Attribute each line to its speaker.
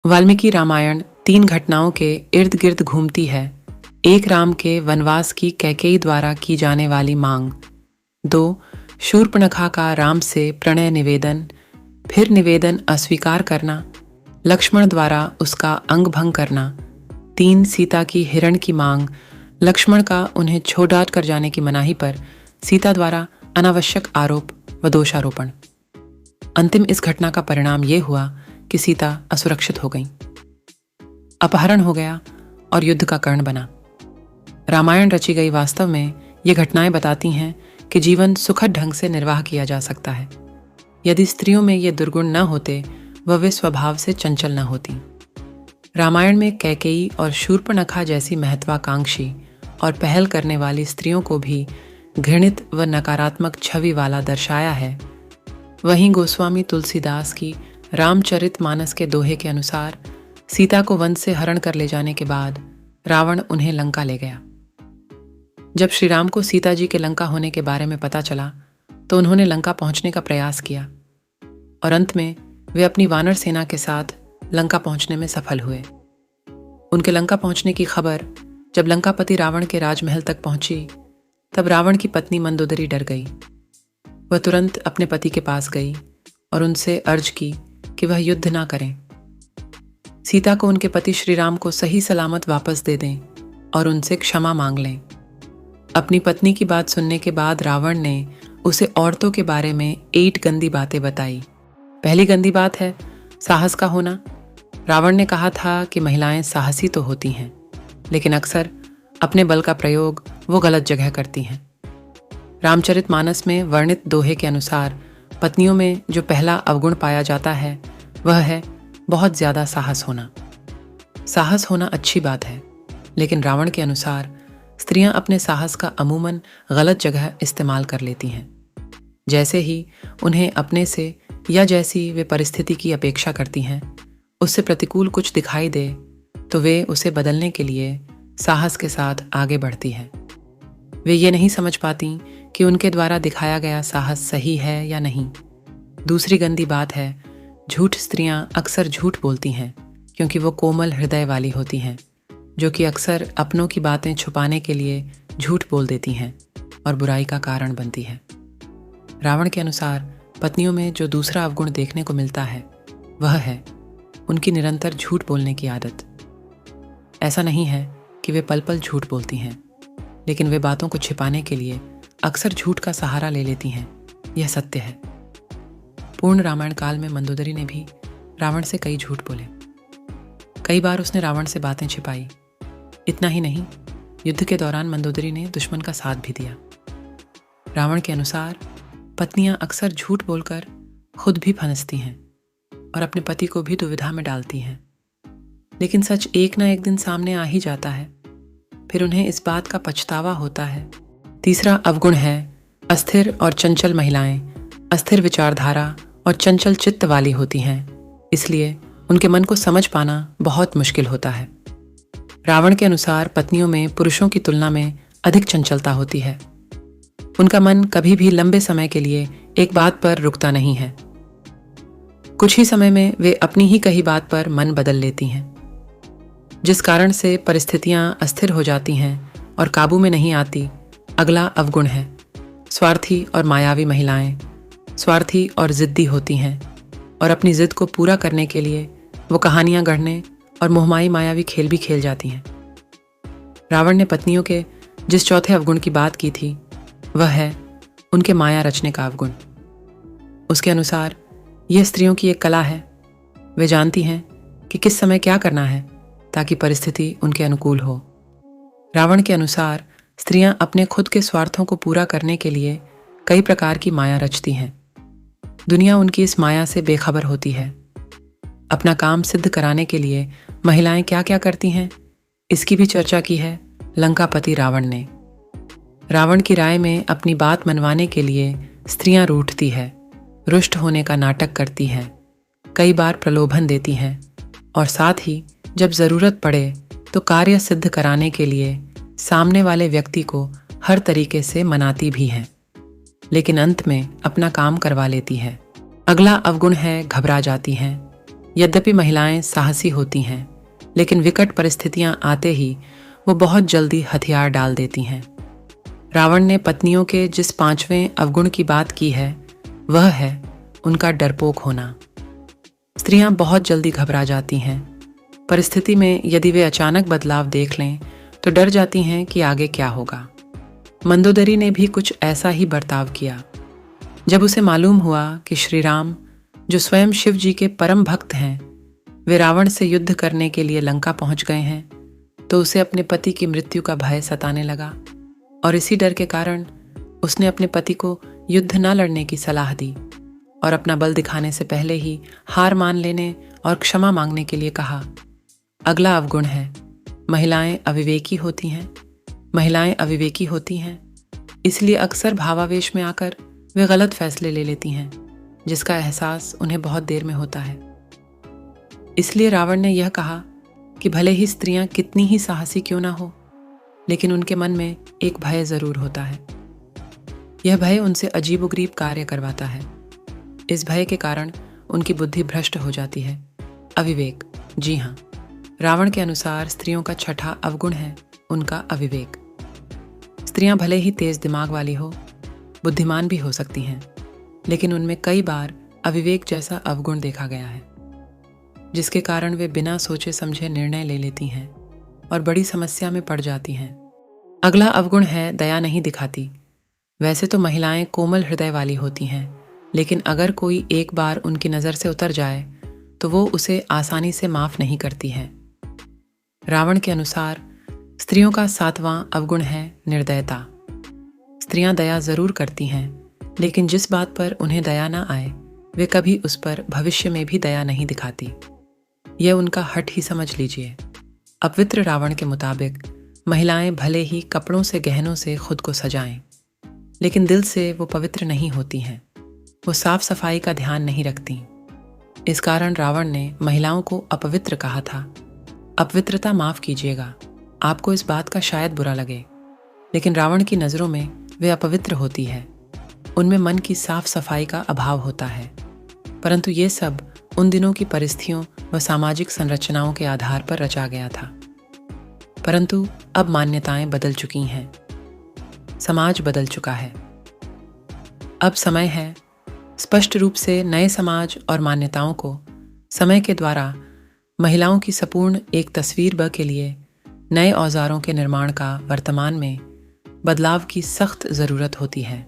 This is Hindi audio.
Speaker 1: वाल्मीकि रामायण 3 घटनाओं के इर्द गिर्द घूमती है। 1 राम के वनवास की कैकेयी द्वारा की जाने वाली मांग। 2 शूर्पणखा का राम से प्रणय निवेदन, फिर निवेदन अस्वीकार करना, लक्ष्मण द्वारा उसका अंग भंग करना। 3 सीता की हिरण की मांग, लक्ष्मण का उन्हें छोड़ कर जाने की मनाही पर सीता द्वारा अनावश्यक आरोप व दोषारोपण। अंतिम इस घटना का परिणाम ये हुआ कि सीता असुरक्षित हो गई, अपहरण हो गया और युद्ध का कारण बना। रामायण रची गई वास्तव में ये घटनाएं बताती हैं कि जीवन सुखद ढंग से निर्वाह किया जा सकता है यदि स्त्रियों में ये दुर्गुण न होते व वे स्वभाव से चंचल न होती। रामायण में कैकेयी और शूर्पणखा जैसी महत्वाकांक्षी और पहल करने वाली स्त्रियों को भी घृणित व नकारात्मक छवि वाला दर्शाया है। वहीं गोस्वामी तुलसीदास की रामचरितमानस के दोहे के अनुसार सीता को वन से हरण कर ले जाने के बाद रावण उन्हें लंका ले गया। जब श्री राम को सीता जी के लंका होने के बारे में पता चला तो उन्होंने लंका पहुंचने का प्रयास किया और अंत में वे अपनी वानर सेना के साथ लंका पहुंचने में सफल हुए। उनके लंका पहुंचने की खबर जब लंकापति रावण के राजमहल तक पहुंची तब रावण की पत्नी मंदोदरी डर गई। वह तुरंत अपने पति के पास गई और उनसे अर्ज की कि वह युद्ध ना करें, सीता को उनके पति श्री राम को सही सलामत वापस दे दें और उनसे क्षमा मांग लें। अपनी पत्नी की बात सुनने के बाद रावण ने उसे औरतों के बारे में 8 गंदी बातें बताई। पहली गंदी बात है साहस का होना। रावण ने कहा था कि महिलाएं साहसी तो होती हैं, लेकिन अक्सर अपने बल का प्रयोग वो गलत जगह करती हैं। रामचरितमानस में वर्णित दोहे के अनुसार पत्नियों में जो पहला अवगुण पाया जाता है वह है बहुत ज्यादा साहस होना। साहस होना अच्छी बात है, लेकिन रावण के अनुसार स्त्रियां अपने साहस का अमूमन गलत जगह इस्तेमाल कर लेती हैं। जैसे ही उन्हें अपने से या जैसी वे परिस्थिति की अपेक्षा करती हैं उससे प्रतिकूल कुछ दिखाई दे तो वे उसे बदलने के लिए साहस के साथ आगे बढ़ती हैं। वे ये नहीं समझ पाती कि उनके द्वारा दिखाया गया साहस सही है या नहीं। दूसरी गंदी बात है झूठ। स्त्रियां अक्सर झूठ बोलती हैं क्योंकि वो कोमल हृदय वाली होती हैं, जो कि अक्सर अपनों की बातें छुपाने के लिए झूठ बोल देती हैं और बुराई का कारण बनती है। रावण के अनुसार पत्नियों में जो दूसरा अवगुण देखने को मिलता है वह है उनकी निरंतर झूठ बोलने की आदत। ऐसा नहीं है कि वे पल पल झूठ बोलती हैं, लेकिन वे बातों को छिपाने के लिए अक्सर झूठ का सहारा ले लेती हैं। यह सत्य है। पूर्ण रामायण काल में मंदोदरी ने भी रावण से कई झूठ बोले। कई बार उसने रावण से बातें छिपाई। इतना ही नहीं, युद्ध के दौरान मंदोदरी ने दुश्मन का साथ भी दिया। रावण के अनुसार पत्नियां अक्सर झूठ बोलकर खुद भी फंसती हैं और अपने पति को भी दुविधा में डालती हैं, लेकिन सच एक ना एक दिन सामने आ ही जाता है। फिर उन्हें इस बात का पछतावा होता है। तीसरा अवगुण है अस्थिर और चंचल महिलाएं अस्थिर विचारधारा और चंचल चित्त वाली होती हैं, इसलिए उनके मन को समझ पाना बहुत मुश्किल होता है। रावण के अनुसार पत्नियों में पुरुषों की तुलना में अधिक चंचलता होती है। उनका मन कभी भी लंबे समय के लिए एक बात पर रुकता नहीं है। कुछ ही समय में वे अपनी ही कही बात पर मन बदल लेती हैं, जिस कारण से परिस्थितियां अस्थिर हो जाती हैं और काबू में नहीं आती। अगला अवगुण है स्वार्थी और मायावी महिलाएं स्वार्थी और जिद्दी होती हैं और अपनी जिद को पूरा करने के लिए वो कहानियां गढ़ने और मोहमाई मायावी खेल भी खेल जाती हैं। रावण ने पत्नियों के जिस चौथे अवगुण की बात की थी वह है उनके माया रचने का अवगुण। उसके अनुसार यह स्त्रियों की एक कला है। वे जानती हैं कि किस समय क्या करना है ताकि परिस्थिति उनके अनुकूल हो। रावण के अनुसार स्त्रियां अपने खुद के स्वार्थों को पूरा करने के लिए कई प्रकार की माया रचती हैं। दुनिया उनकी इस माया से बेखबर होती है। अपना काम सिद्ध कराने के लिए महिलाएं क्या क्या करती हैं, इसकी भी चर्चा की है लंकापति रावण ने। रावण की राय में अपनी बात मनवाने के लिए स्त्रियां रूठती है, रुष्ट होने का नाटक करती हैं, कई बार प्रलोभन देती हैं और साथ ही जब जरूरत पड़े तो कार्य सिद्ध कराने के लिए सामने वाले व्यक्ति को हर तरीके से मनाती भी हैं, लेकिन अंत में अपना काम करवा लेती है। अगला अवगुण है घबरा जाती हैं। यद्यपि महिलाएं साहसी होती हैं, लेकिन विकट परिस्थितियां आते ही वो बहुत जल्दी हथियार डाल देती हैं। रावण ने पत्नियों के जिस 5वें अवगुण की बात की है वह है उनका डरपोक होना। स्त्रियां बहुत जल्दी घबरा जाती हैं। परिस्थिति में यदि वे अचानक बदलाव देख लें तो डर जाती हैं कि आगे क्या होगा। मंदोदरी ने भी कुछ ऐसा ही बर्ताव किया। जब उसे मालूम हुआ कि श्री राम, जो स्वयं शिव जी के परम भक्त हैं, वे रावण से युद्ध करने के लिए लंका पहुंच गए हैं, तो उसे अपने पति की मृत्यु का भय सताने लगा और इसी डर के कारण उसने अपने पति को युद्ध न लड़ने की सलाह दी और अपना बल दिखाने से पहले ही हार मान लेने और क्षमा मांगने के लिए कहा। अगला अवगुण है महिलाएं अविवेकी होती हैं। महिलाएं अविवेकी होती हैं, इसलिए अक्सर भावावेश में आकर वे गलत फैसले ले लेती हैं, जिसका एहसास उन्हें बहुत देर में होता है। इसलिए रावण ने यह कहा कि भले ही स्त्रियां कितनी ही साहसी क्यों ना हो, लेकिन उनके मन में एक भय जरूर होता है। यह भय उनसे अजीबोगरीब कार्य करवाता है। इस भय के कारण उनकी बुद्धि भ्रष्ट हो जाती है। अविवेक, जी हाँ, रावण के अनुसार स्त्रियों का छठा अवगुण है उनका अविवेक। स्त्रियां भले ही तेज दिमाग वाली हो, बुद्धिमान भी हो सकती हैं, लेकिन उनमें कई बार अविवेक जैसा अवगुण देखा गया है, जिसके कारण वे बिना सोचे समझे निर्णय ले लेती हैं और बड़ी समस्या में पड़ जाती हैं। अगला अवगुण है दया नहीं दिखाती। वैसे तो महिलाएं कोमल हृदय वाली होती हैं, लेकिन अगर कोई एक बार उनकी नज़र से उतर जाए तो वो उसे आसानी से माफ नहीं करती हैं। रावण के अनुसार स्त्रियों का 7वां अवगुण है निर्दयता। स्त्रियां दया जरूर करती हैं, लेकिन जिस बात पर उन्हें दया ना आए वे कभी उस पर भविष्य में भी दया नहीं दिखाती। यह उनका हट ही समझ लीजिए। अपवित्र रावण के मुताबिक महिलाएं भले ही कपड़ों से गहनों से खुद को सजाएं, लेकिन दिल से वो पवित्र नहीं होती हैं। वो साफ सफाई का ध्यान नहीं रखती। इस कारण रावण ने महिलाओं को अपवित्र कहा था। अपवित्रता माफ कीजिएगा, आपको इस बात का शायद बुरा लगे, लेकिन रावण की नज़रों में वे अपवित्र होती है। उनमें मन की साफ सफाई का अभाव होता है। परंतु ये सब उन दिनों की परिस्थितियों व सामाजिक संरचनाओं के आधार पर रचा गया था। परंतु अब मान्यताएं बदल चुकी हैं, समाज बदल चुका है। अब समय है स्पष्ट रूप से नए समाज और मान्यताओं को समय के द्वारा महिलाओं की संपूर्ण एक तस्वीर ब के लिए नए औजारों के निर्माण का वर्तमान में बदलाव की सख्त ज़रूरत होती है।